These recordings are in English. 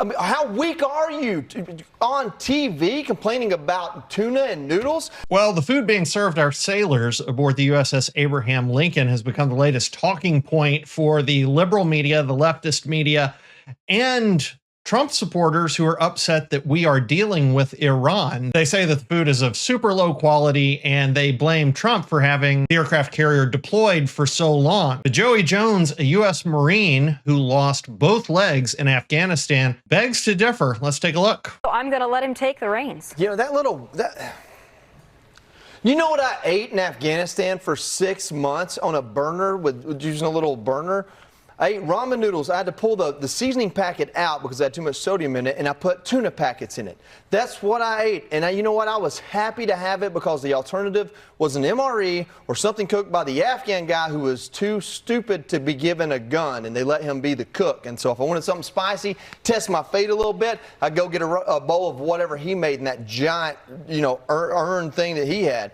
I mean, how weak are you on TV complaining about tuna and noodles? Well, the food being served our sailors aboard the USS Abraham Lincoln has become the latest talking point for the liberal media, the leftist media, and Trump supporters who are upset that we are dealing with Iran. They say that the food is of super low quality, and they blame Trump for having the aircraft carrier deployed for so long. But Joey Jones, a U.S. Marine who lost both legs in Afghanistan, begs to differ. Let's take a look. So I'm going to let him take the reins. You know, you know what I ate in Afghanistan for 6 months on a burner with using a little burner? I ate ramen noodles. I had to pull the seasoning packet out because I had too much sodium in it, and I put tuna packets in it. That's what I ate. And you know what? I was happy to have it because the alternative was an MRE or something cooked by the Afghan guy who was too stupid to be given a gun, and they let him be the cook. And so if I wanted something spicy, test my fate a little bit, I'd go get a bowl of whatever he made in that giant, urn thing that he had.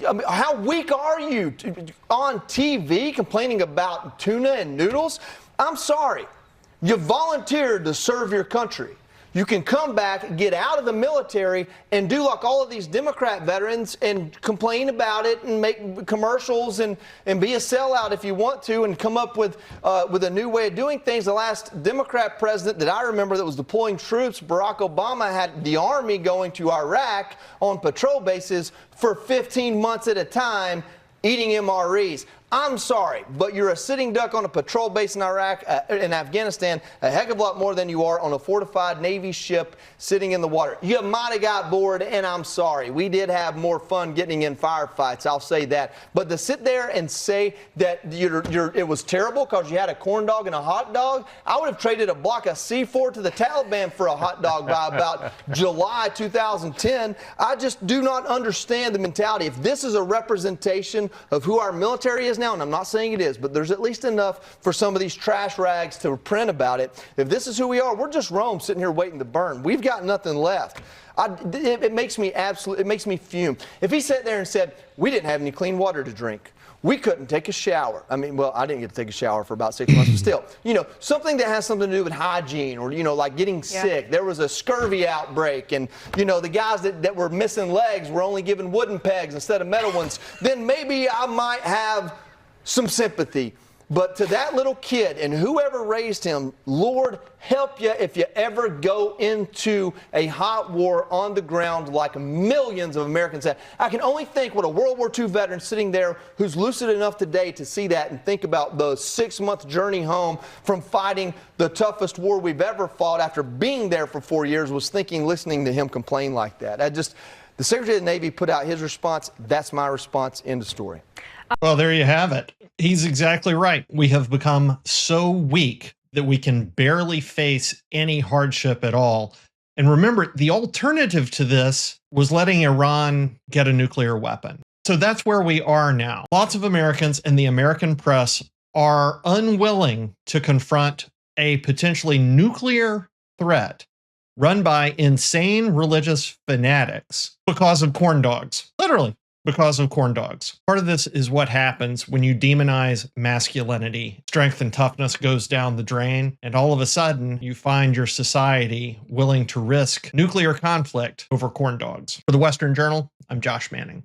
I mean, how weak are you on TV complaining about tuna and noodles? I'm sorry. You volunteered to serve your country. You can come back, get out of the military, and do like all of these Democrat veterans and complain about it and make commercials and be a sellout if you want to and come up with a new way of doing things. The last Democrat president that I remember that was deploying troops, Barack Obama, had the Army going to Iraq on patrol bases for 15 months at a time, eating MREs. I'm sorry, but you're a sitting duck on a patrol base in Iraq, in Afghanistan, a heck of a lot more than you are on a fortified Navy ship sitting in the water. You might have got bored, and I'm sorry. We did have more fun getting in firefights, I'll say that. But to sit there and say that it was terrible because you had a corn dog and a hot dog, I would have traded a block of C4 to the Taliban for a hot dog by about July 2010. I just do not understand the mentality. If this is a representation of who our military is now, and I'm not saying it is, but there's at least enough for some of these trash rags to print about it. If this is who we are, we're just Rome sitting here waiting to burn. We've got nothing left. It makes me fume. If he sat there and said, we didn't have any clean water to drink, we couldn't take a shower. I mean, well, I didn't get to take a shower for about 6 months, but still, something that has something to do with hygiene or, like getting sick. There was a scurvy outbreak and, the guys that were missing legs were only given wooden pegs instead of metal ones. Then maybe I might have some sympathy. But to that little kid and whoever raised him, Lord, help you if you ever go into a hot war on the ground like millions of Americans have. I can only think what a World War II veteran sitting there who's lucid enough today to see that and think about the 6-month journey home from fighting the toughest war we've ever fought after being there for 4 years was thinking, listening to him complain like that. The Secretary of the Navy put out his response. That's my response. End of story. Well, there you have it. He's exactly right. We have become so weak that we can barely face any hardship at all. And remember, the alternative to this was letting Iran get a nuclear weapon. So that's where we are now. Lots of Americans and the American press are unwilling to confront a potentially nuclear threat run by insane religious fanatics because of corn dogs. Literally. Because of corn dogs. Part of this is what happens when you demonize masculinity. Strength and toughness goes down the drain, and all of a sudden, you find your society willing to risk nuclear conflict over corn dogs. For the Western Journal, I'm Josh Manning.